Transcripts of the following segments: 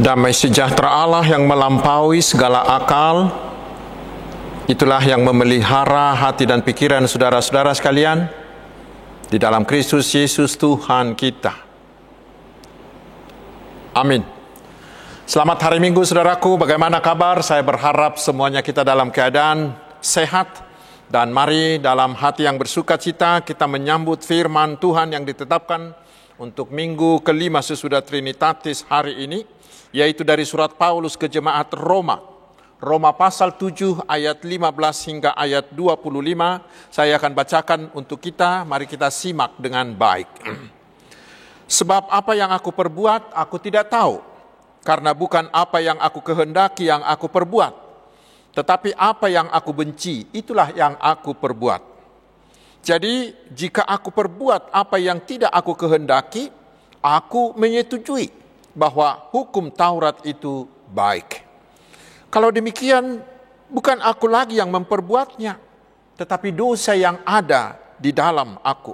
Damai sejahtera Allah yang melampaui segala akal, itulah yang memelihara hati dan pikiran saudara-saudara sekalian di dalam Kristus Yesus Tuhan kita. Amin. Selamat hari Minggu saudaraku, bagaimana kabar? Saya berharap semuanya kita dalam keadaan sehat. Dan mari dalam hati yang bersukacita kita menyambut firman Tuhan yang ditetapkan untuk minggu kelima sesudah Trinitatis hari ini, yaitu dari surat Paulus ke jemaat Roma. Roma pasal 7 ayat 15 hingga ayat 25. Saya akan bacakan untuk kita, mari kita simak dengan baik. Sebab apa yang aku perbuat, aku tidak tahu. Karena bukan apa yang aku kehendaki yang aku perbuat. Tetapi apa yang aku benci, itulah yang aku perbuat. Jadi, jika aku perbuat apa yang tidak aku kehendaki, aku menyetujui bahwa hukum Taurat itu baik. Kalau demikian, bukan aku lagi yang memperbuatnya, tetapi dosa yang ada di dalam aku.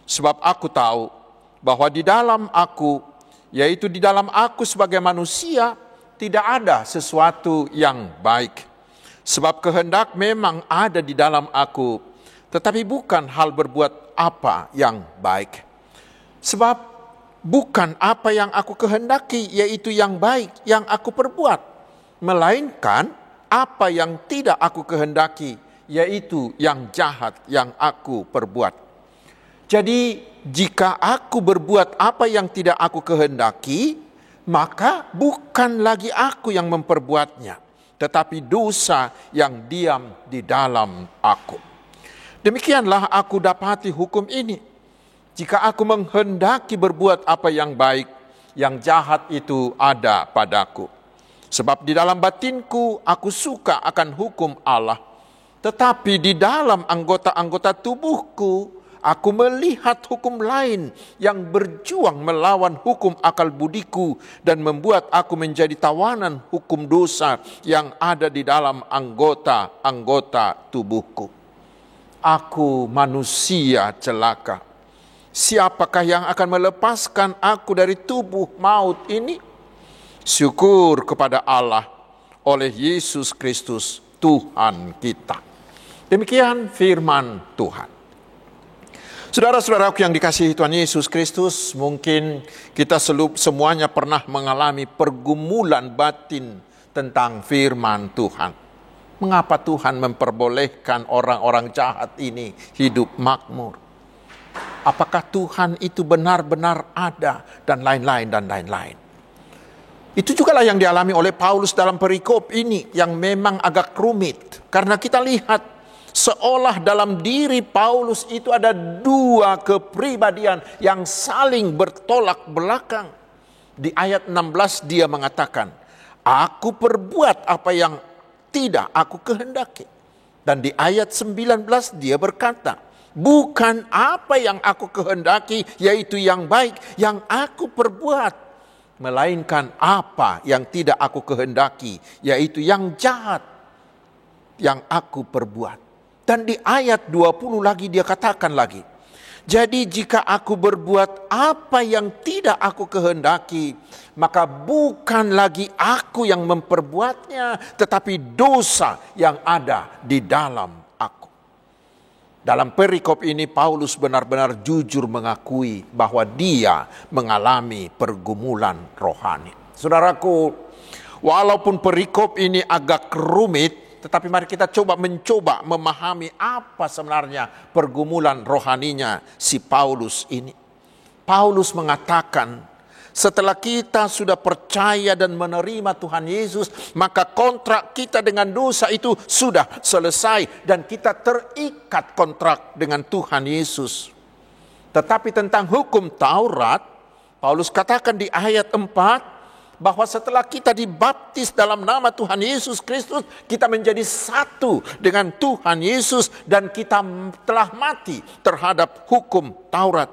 Sebab aku tahu bahwa di dalam aku, yaitu di dalam aku sebagai manusia, tidak ada sesuatu yang baik. Sebab kehendak memang ada di dalam aku, tetapi bukan hal berbuat apa yang baik. Sebab bukan apa yang aku kehendaki, yaitu yang baik, yang aku perbuat. Melainkan apa yang tidak aku kehendaki, yaitu yang jahat, yang aku perbuat. Jadi jika aku berbuat apa yang tidak aku kehendaki, maka bukan lagi aku yang memperbuatnya, tetapi dosa yang diam di dalam aku. Demikianlah aku dapati hukum ini. Jika aku menghendaki berbuat apa yang baik, yang jahat itu ada padaku. Sebab di dalam batinku aku suka akan hukum Allah. Tetapi di dalam anggota-anggota tubuhku, aku melihat hukum lain yang berjuang melawan hukum akal budiku dan membuat aku menjadi tawanan hukum dosa yang ada di dalam anggota-anggota tubuhku. Aku manusia celaka. Siapakah yang akan melepaskan aku dari tubuh maut ini? Syukur kepada Allah oleh Yesus Kristus Tuhan kita. Demikian firman Tuhan. Saudara-saudaraku yang dikasihi Tuhan Yesus Kristus, mungkin kita semuanya pernah mengalami pergumulan batin tentang firman Tuhan. Mengapa Tuhan memperbolehkan orang-orang jahat ini hidup makmur? Apakah Tuhan itu benar-benar ada? Dan lain-lain. Itu juga lah yang dialami oleh Paulus dalam perikop ini yang memang agak rumit. Karena kita lihat seolah dalam diri Paulus itu ada dua kepribadian yang saling bertolak belakang. Di ayat 16 dia mengatakan, aku perbuat apa yang tidak aku kehendaki. Dan di ayat 19 dia berkata, bukan apa yang aku kehendaki, yaitu yang baik, yang aku perbuat. Melainkan apa yang tidak aku kehendaki, yaitu yang jahat, yang aku perbuat. Dan di ayat 20 lagi dia katakan lagi, jadi jika aku berbuat apa yang tidak aku kehendaki, maka bukan lagi aku yang memperbuatnya, tetapi dosa yang ada di dalam aku. Dalam perikop ini Paulus benar-benar jujur mengakui bahwa dia mengalami pergumulan rohani. Saudaraku, walaupun perikop ini agak rumit, tetapi mari kita mencoba memahami apa sebenarnya pergumulan rohaninya si Paulus ini. Paulus mengatakan, setelah kita sudah percaya dan menerima Tuhan Yesus, maka kontrak kita dengan dosa itu sudah selesai dan kita terikat kontrak dengan Tuhan Yesus. Tetapi tentang hukum Taurat, Paulus katakan di ayat 4, bahwa setelah kita dibaptis dalam nama Tuhan Yesus Kristus, kita menjadi satu dengan Tuhan Yesus dan kita telah mati terhadap hukum Taurat.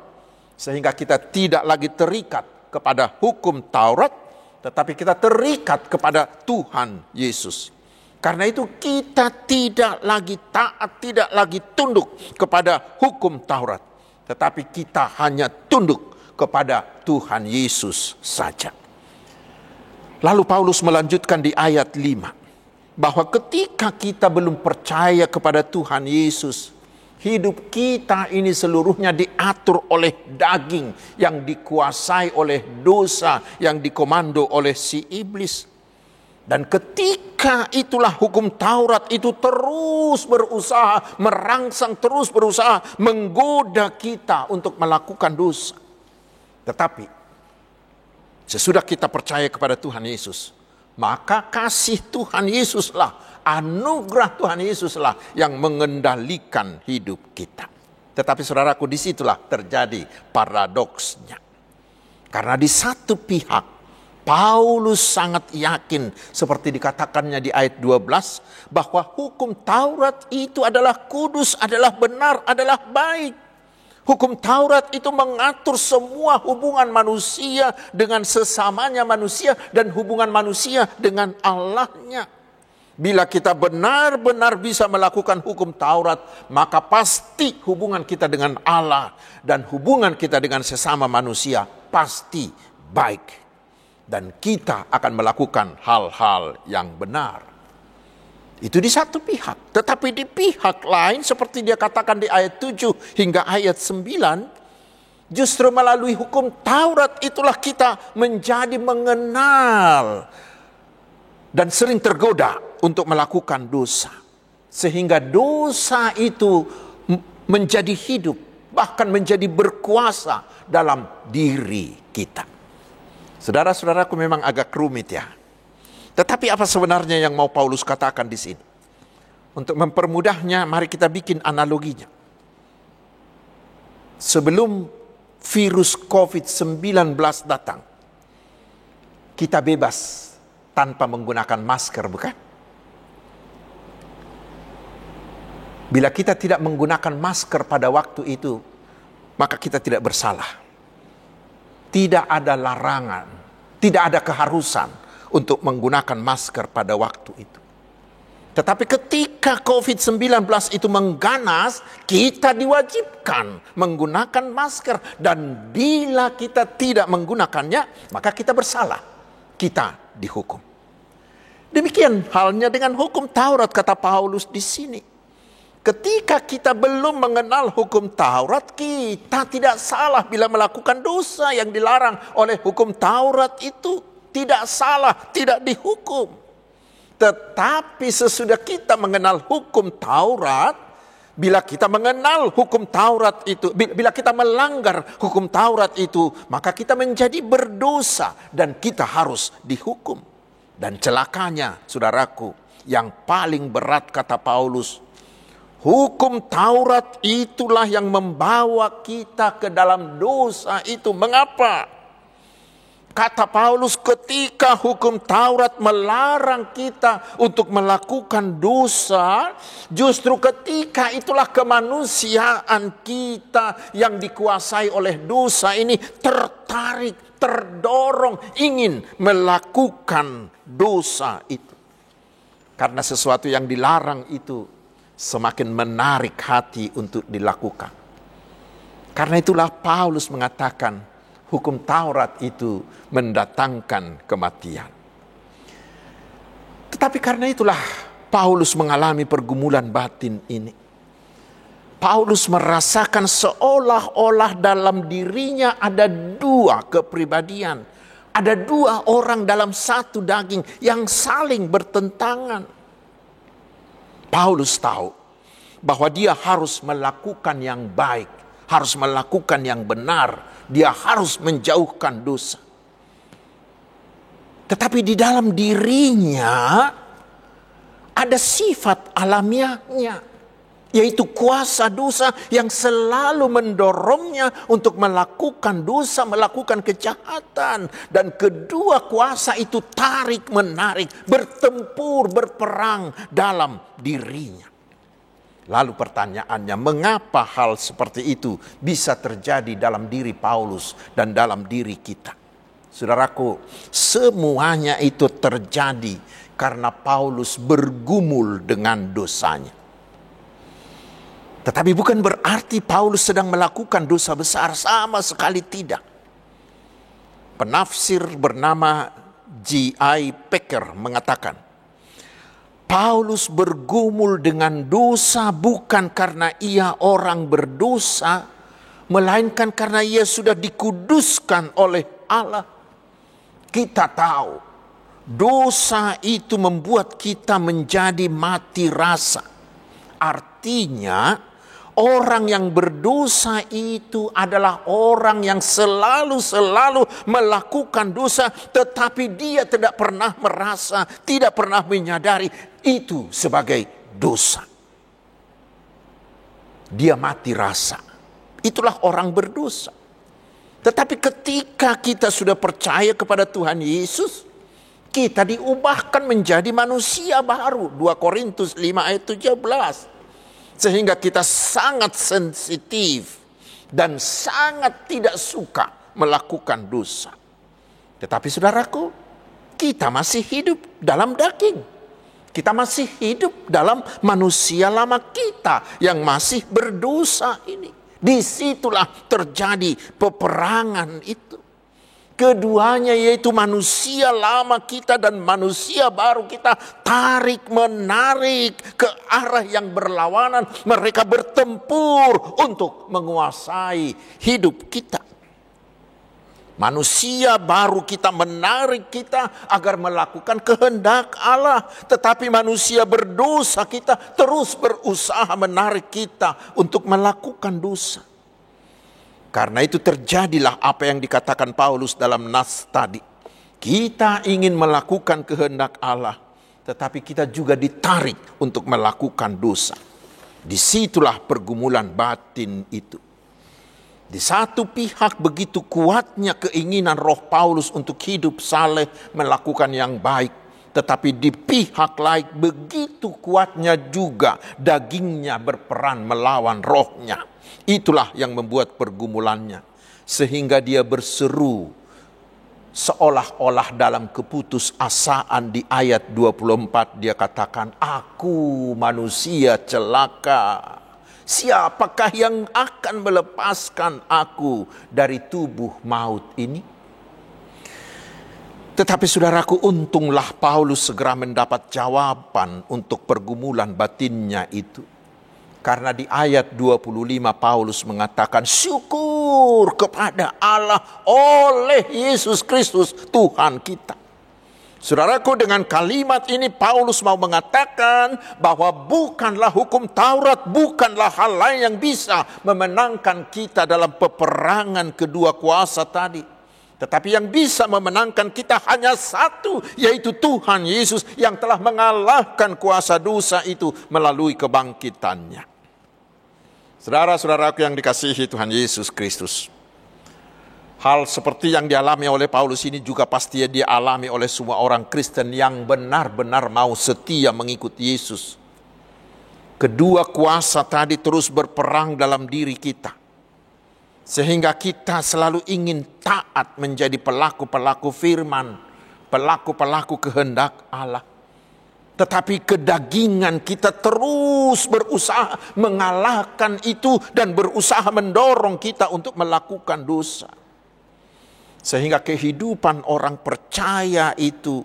Sehingga kita tidak lagi terikat kepada hukum Taurat, tetapi kita terikat kepada Tuhan Yesus. Karena itu kita tidak lagi taat, tidak lagi tunduk kepada hukum Taurat, tetapi kita hanya tunduk kepada Tuhan Yesus saja. Lalu Paulus melanjutkan di ayat 5. Bahwa ketika kita belum percaya kepada Tuhan Yesus, hidup kita ini seluruhnya diatur oleh daging yang dikuasai oleh dosa, yang dikomando oleh si iblis. Dan ketika itulah hukum Taurat itu terus berusaha merangsang, terus berusaha menggoda kita untuk melakukan dosa. Tetapi sesudah kita percaya kepada Tuhan Yesus, maka kasih Tuhan Yesuslah, anugerah Tuhan Yesuslah yang mengendalikan hidup kita. Tetapi saudaraku, disitulah terjadi paradoksnya. Karena di satu pihak Paulus sangat yakin, seperti dikatakannya di ayat 12, bahwa hukum Taurat itu adalah kudus, adalah benar, adalah baik. Hukum Taurat itu mengatur semua hubungan manusia dengan sesamanya manusia dan hubungan manusia dengan Allahnya. Bila kita benar-benar bisa melakukan hukum Taurat, maka pasti hubungan kita dengan Allah dan hubungan kita dengan sesama manusia pasti baik. Dan kita akan melakukan hal-hal yang benar. Itu di satu pihak. Tetapi di pihak lain, seperti dia katakan di ayat 7 hingga ayat 9, justru melalui hukum Taurat itulah kita menjadi mengenal dan sering tergoda untuk melakukan dosa. Sehingga dosa itu menjadi hidup, bahkan menjadi berkuasa dalam diri kita. Saudara-saudaraku, memang agak rumit ya. Tetapi apa sebenarnya yang mau Paulus katakan di sini? Untuk mempermudahnya, mari kita bikin analoginya. Sebelum virus COVID-19 datang, kita bebas tanpa menggunakan masker, bukan? Bila kita tidak menggunakan masker pada waktu itu, maka kita tidak bersalah. Tidak ada larangan, tidak ada keharusan untuk menggunakan masker pada waktu itu. Tetapi ketika COVID-19 itu mengganas, kita diwajibkan menggunakan masker. Dan bila kita tidak menggunakannya, maka kita bersalah. Kita dihukum. Demikian halnya dengan hukum Taurat, kata Paulus di sini. Ketika kita belum mengenal hukum Taurat, kita tidak salah bila melakukan dosa yang dilarang oleh hukum Taurat itu. Tidak salah, tidak dihukum. Tetapi sesudah kita mengenal hukum Taurat, bila kita mengenal hukum Taurat itu, bila kita melanggar hukum Taurat itu, maka kita menjadi berdosa dan kita harus dihukum. Dan celakanya, saudaraku, yang paling berat kata Paulus, hukum Taurat itulah yang membawa kita ke dalam dosa itu. Mengapa? Kata Paulus, ketika hukum Taurat melarang kita untuk melakukan dosa, justru ketika itulah kemanusiaan kita yang dikuasai oleh dosa ini tertarik, terdorong, ingin melakukan dosa itu. Karena sesuatu yang dilarang itu semakin menarik hati untuk dilakukan. Karena itulah Paulus mengatakan hukum Taurat itu mendatangkan kematian. Tetapi karena itulah Paulus mengalami pergumulan batin ini. Paulus merasakan seolah-olah dalam dirinya ada dua kepribadian. Ada dua orang dalam satu daging yang saling bertentangan. Paulus tahu bahwa dia harus melakukan yang baik, harus melakukan yang benar, dia harus menjauhkan dosa. Tetapi di dalam dirinya ada sifat alamiahnya, yaitu kuasa dosa yang selalu mendorongnya untuk melakukan dosa, melakukan kejahatan. Dan kedua kuasa itu tarik-menarik, bertempur, berperang dalam dirinya. Lalu pertanyaannya, mengapa hal seperti itu bisa terjadi dalam diri Paulus dan dalam diri kita? Saudaraku, semuanya itu terjadi karena Paulus bergumul dengan dosanya. Tetapi bukan berarti Paulus sedang melakukan dosa besar, sama sekali tidak. Penafsir bernama J.I. Packer mengatakan, Paulus bergumul dengan dosa bukan karena ia orang berdosa, melainkan karena ia sudah dikuduskan oleh Allah. Kita tahu dosa itu membuat kita menjadi mati rasa. Artinya orang yang berdosa itu adalah orang yang selalu melakukan dosa, tetapi dia tidak pernah merasa, tidak pernah menyadari itu sebagai dosa. Dia mati rasa. Itulah orang berdosa. Tetapi ketika kita sudah percaya kepada Tuhan Yesus, kita diubahkan menjadi manusia baru. 2 Korintus 5 ayat 17. Sehingga kita sangat sensitif dan sangat tidak suka melakukan dosa. Tetapi saudaraku, kita masih hidup dalam daging. Kita masih hidup dalam manusia lama kita yang masih berdosa ini. Disitulah terjadi peperangan itu. Keduanya yaitu manusia lama kita dan manusia baru kita tarik-menarik ke arah yang berlawanan. Mereka bertempur untuk menguasai hidup kita. Manusia baru kita menarik kita agar melakukan kehendak Allah. Tetapi manusia berdosa kita terus berusaha menarik kita untuk melakukan dosa. Karena itu terjadilah apa yang dikatakan Paulus dalam nas tadi. Kita ingin melakukan kehendak Allah, tetapi kita juga ditarik untuk melakukan dosa. Disitulah pergumulan batin itu. Di satu pihak begitu kuatnya keinginan roh Paulus untuk hidup saleh, melakukan yang baik. Tetapi di pihak lain begitu kuatnya juga dagingnya berperan melawan rohnya. Itulah yang membuat pergumulannya. Sehingga dia berseru seolah-olah dalam keputusasaan. Di ayat 24 dia katakan, aku manusia celaka. Siapakah yang akan melepaskan aku dari tubuh maut ini? Tetapi saudaraku, untunglah Paulus segera mendapat jawaban untuk pergumulan batinnya itu. Karena di ayat 25 Paulus mengatakan, syukur kepada Allah oleh Yesus Kristus Tuhan kita. Saudaraku, dengan kalimat ini Paulus mau mengatakan bahwa bukanlah hukum Taurat, bukanlah hal lain yang bisa memenangkan kita dalam peperangan kedua kuasa tadi. Tetapi yang bisa memenangkan kita hanya satu, yaitu Tuhan Yesus yang telah mengalahkan kuasa dosa itu melalui kebangkitannya. Saudara-saudaraku yang dikasihi Tuhan Yesus Kristus, hal seperti yang dialami oleh Paulus ini juga pasti dialami oleh semua orang Kristen yang benar-benar mau setia mengikuti Yesus. Kedua kuasa tadi terus berperang dalam diri kita. Sehingga kita selalu ingin taat menjadi pelaku-pelaku firman, pelaku-pelaku kehendak Allah. Tetapi kedagingan kita terus berusaha mengalahkan itu dan berusaha mendorong kita untuk melakukan dosa. Sehingga kehidupan orang percaya itu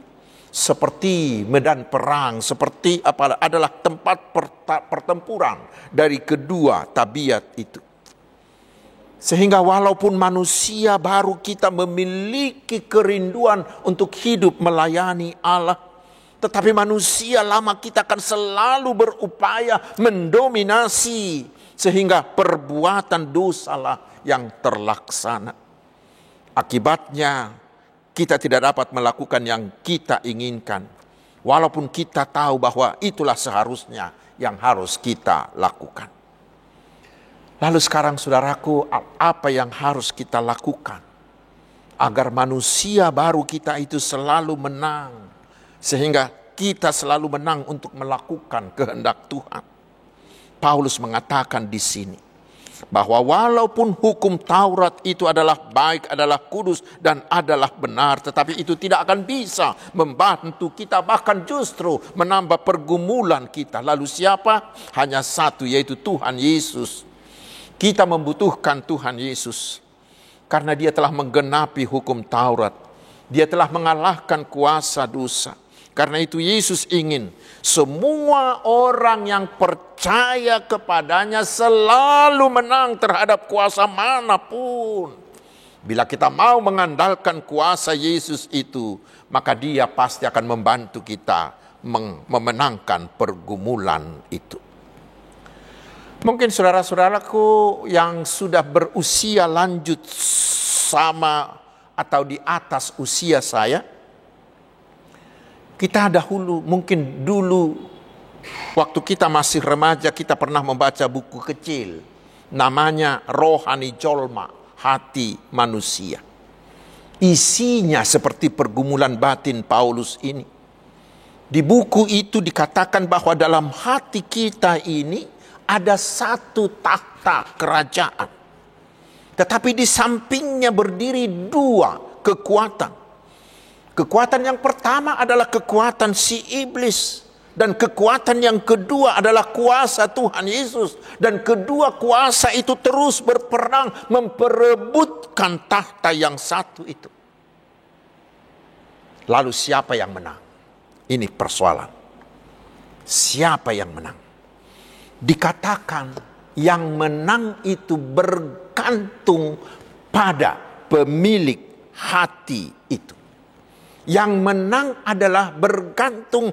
seperti medan perang, seperti adalah tempat pertempuran dari kedua tabiat itu. Sehingga walaupun manusia baru kita memiliki kerinduan untuk hidup melayani Allah, tetapi manusia lama kita akan selalu berupaya mendominasi sehingga perbuatan dosalah yang terlaksana. Akibatnya kita tidak dapat melakukan yang kita inginkan, walaupun kita tahu bahwa itulah seharusnya yang harus kita lakukan. Lalu sekarang saudaraku, apa yang harus kita lakukan agar manusia baru kita itu selalu menang, sehingga kita selalu menang untuk melakukan kehendak Tuhan? Paulus mengatakan di sini bahwa walaupun hukum Taurat itu adalah baik, adalah kudus dan adalah benar, tetapi itu tidak akan bisa membantu kita, bahkan justru menambah pergumulan kita. Lalu siapa? Hanya satu, yaitu Tuhan Yesus. Kita membutuhkan Tuhan Yesus karena Dia telah menggenapi hukum Taurat. Dia telah mengalahkan kuasa dosa. Karena itu Yesus ingin semua orang yang percaya kepadanya selalu menang terhadap kuasa manapun. Bila kita mau mengandalkan kuasa Yesus itu, maka Dia pasti akan membantu kita memenangkan pergumulan itu. Mungkin saudara-saudaraku yang sudah berusia lanjut sama atau di atas usia saya, kita mungkin dulu waktu kita masih remaja, kita pernah membaca buku kecil namanya Rohani Jolma, Hati Manusia. Isinya seperti pergumulan batin Paulus ini. Di buku itu dikatakan bahwa dalam hati kita ini ada satu takhta kerajaan. Tetapi di sampingnya berdiri dua kekuatan. Kekuatan yang pertama adalah kekuatan si iblis. Dan kekuatan yang kedua adalah kuasa Tuhan Yesus. Dan kedua kuasa itu terus berperang memperebutkan takhta yang satu itu. Lalu siapa yang menang? Ini persoalan. Siapa yang menang? Dikatakan yang menang itu bergantung pada pemilik hati itu. Yang menang adalah bergantung